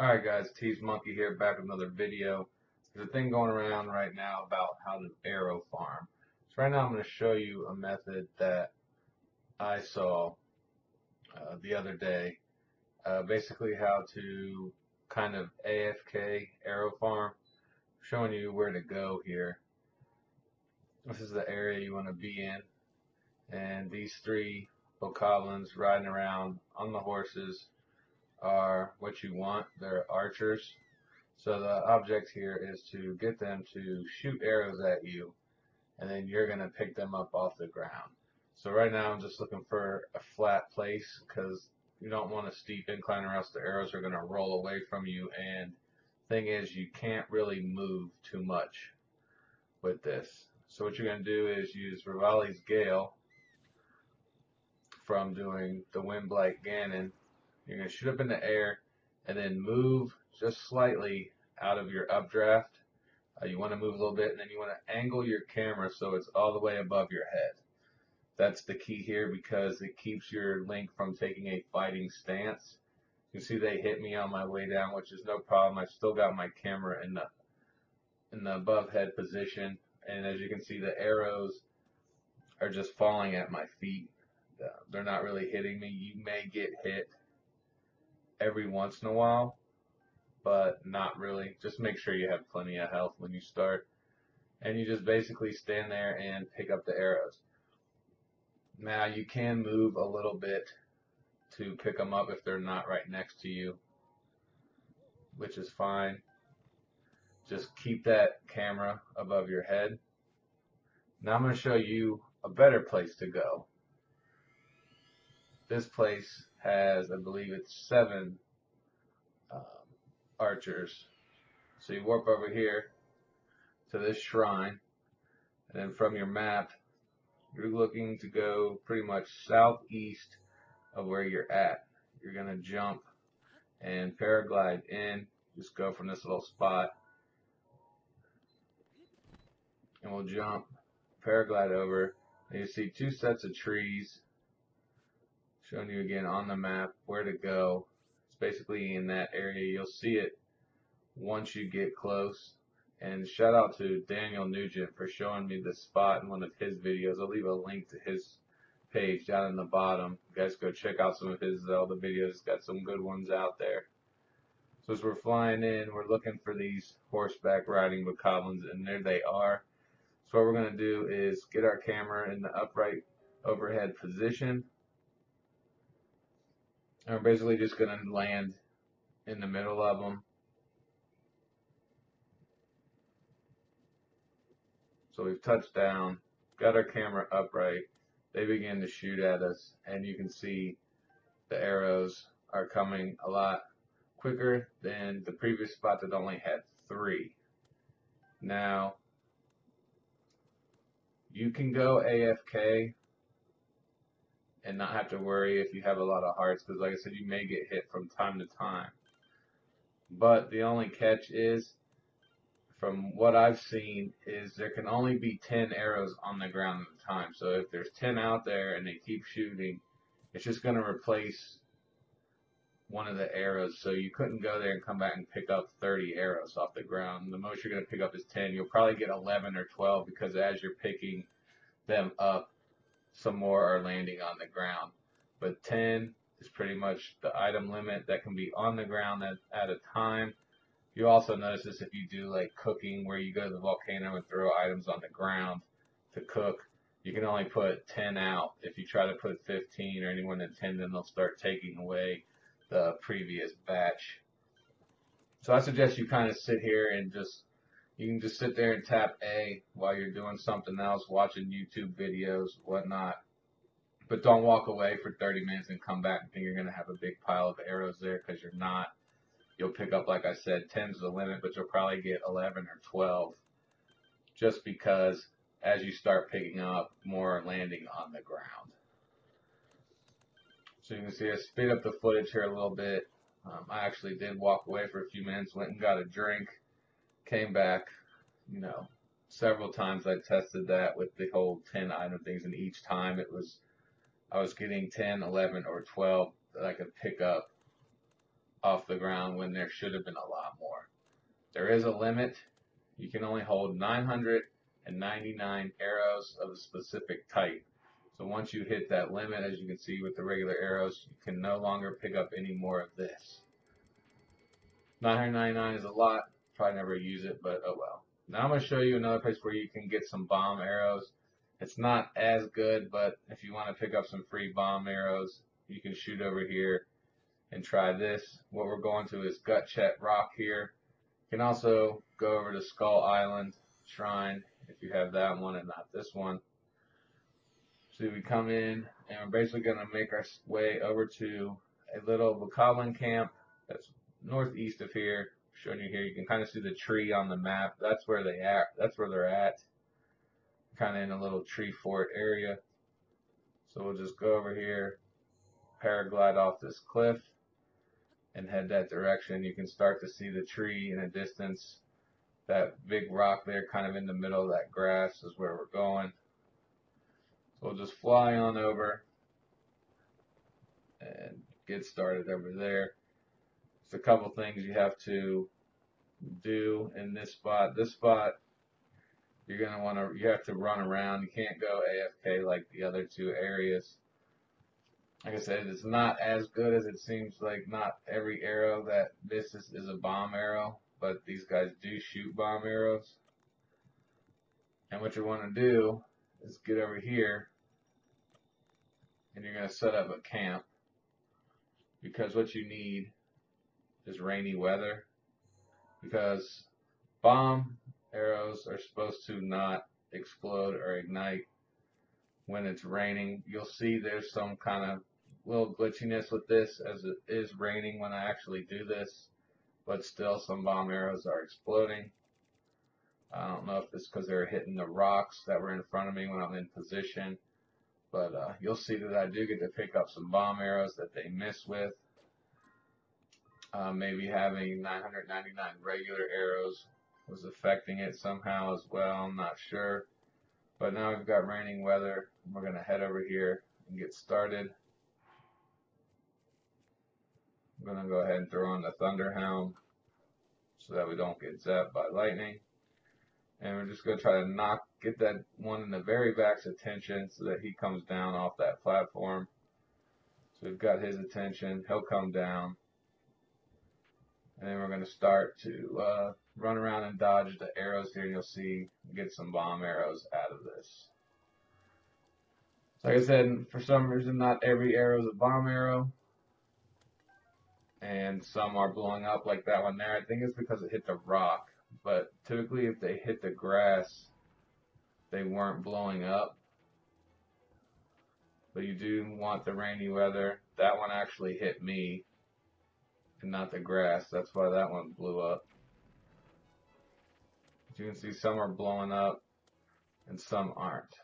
Alright guys, Tease Monkey here, back with another video. There's a thing going around right now about how to arrow farm. So right now I'm going to show you a method that I saw the other day. Basically how to kind of AFK arrow farm. Showing you where to go here. This is the area you want to be in. And these three bokoblins riding around on the horses are what you want. They're archers. So the object here is to get them to shoot arrows at you, and then you're going to pick them up off the ground. So right now I'm just looking for a flat place because you don't want a steep incline or else the arrows are going to roll away from you, and thing is you can't really move too much with this. So what you're going to do is use Revali's Gale from doing the Windblight Ganon. You're going to shoot up in the air and then move just slightly out of your updraft. You want to move a little bit, and then you want to angle your camera so it's all the way above your head. That's the key here because it keeps your Link from taking a fighting stance. You see they hit me on my way down, which is no problem. I still got my camera in the above head position, and as you can see the arrows are just falling at my feet. They're not really hitting me. You may get hit every once in a while, but not really. Just make sure you have plenty of health when you start. And you just basically stand there and pick up the arrows. Now you can move a little bit to pick them up if they're not right next to you, which is fine. Just keep that camera above your head. Now I'm going to show you a better place to go. This place has, I believe it's 7 archers. So you warp over here to this shrine, and then from your map you're looking to go pretty much southeast of where you're at. You're going to jump and paraglide in. Just go from this little spot, and we'll jump, paraglide over, and you see 2 sets of trees showing you again on the map where to go. It's basically in that area. You'll see it once you get close. And shout out to Daniel Nugent for showing me this spot in one of his videos. I'll leave a link to his page down in the bottom. You guys go check out some of his Zelda videos. He's got some good ones out there. So as we're flying in, we're looking for these horseback riding bokoblins, and there they are. So what we're going to do is get our camera in the upright overhead position. And we're basically just going to land in the middle of them. So we've touched down, got our camera upright. They begin to shoot at us, and you can see the arrows are coming a lot quicker than the previous spot that only had 3. Now, you can go AFK and not have to worry if you have a lot of hearts, because like I said, you may get hit from time to time. But the only catch is, from what I've seen, is there can only be 10 arrows on the ground at a time. So if there's 10 out there and they keep shooting, it's just going to replace one of the arrows. So you couldn't go there and come back and pick up 30 arrows off the ground. The most you're going to pick up is 10. You'll probably get 11 or 12 because as you're picking them up, some more are landing on the ground. But 10 is pretty much the item limit that can be on the ground at a time. You also notice this if you do like cooking, where you go to the volcano and throw items on the ground to cook. You can only put 10 out. If you try to put 15 or any more than 10, then they'll start taking away the previous batch. So I suggest you kind of sit here and you can just sit there and tap A while you're doing something else, watching YouTube videos, whatnot. But don't walk away for 30 minutes and come back and think you're going to have a big pile of arrows there, because you're not. You'll pick up, like I said, 10's the limit, but you'll probably get 11 or 12 just because as you start picking up, more are landing on the ground. So you can see I speed up the footage here a little bit. I actually did walk away for a few minutes, went and got a drink, came back. Several times I tested that with the whole 10 item things, and each time I was getting 10, 11, or 12 that I could pick up off the ground when there should have been a lot more. There is a limit. You can only hold 999 arrows of a specific type. So once you hit that limit, as you can see with the regular arrows, you can no longer pick up any more of this. 999 is a lot. Probably never use it, but oh well. Now I'm going to show you another place where you can get some bomb arrows. It's not as good, but if you want to pick up some free bomb arrows, you can shoot over here and try this. What we're going to is Gutchet Rock here. You can also go over to Skull Island Shrine if you have that one and not this one. So we come in and we're basically going to make our way over to a little Bokoblin camp that's northeast of here. Showing you here, you can kind of see the tree on the map. That's where they at. That's where they're at. Kind of in a little tree fort area. So we'll just go over here, paraglide off this cliff, and head that direction. You can start to see the tree in a distance. That big rock there, kind of in the middle of that grass, is where we're going. So we'll just fly on over and get started over there. There's a couple things you have to do in this spot. This spot, you have to run around. You can't go AFK like the other two areas. Like I said, it's not as good as it seems. Like, not every arrow that misses is a bomb arrow, but these guys do shoot bomb arrows. And what you want to do is get over here, and you're going to set up a camp, because what you need is rainy weather, because bomb arrows are supposed to not explode or ignite when it's raining. You'll see there's some kind of little glitchiness with this as it is raining when I actually do this, but still some bomb arrows are exploding. I don't know if it's because they're hitting the rocks that were in front of me when I'm in position, but you'll see that I do get to pick up some bomb arrows that they miss with. Maybe having 999 regular arrows was affecting it somehow as well. I'm not sure. But now we've got raining weather. We're going to head over here and get started. I'm going to go ahead and throw on the Thunderhound so that we don't get zapped by lightning. And we're just going to try to get that one in the very back's attention so that he comes down off that platform. So we've got his attention. He'll come down. And then we're going to start to run around and dodge the arrows here, and you'll see get some bomb arrows out of this. So like I said, for some reason, not every arrow is a bomb arrow. And some are blowing up like that one there. I think it's because it hit the rock. But typically if they hit the grass, they weren't blowing up. But you do want the rainy weather. That one actually hit me and not the grass. That's why that one blew up. As you can see, some are blowing up and some aren't.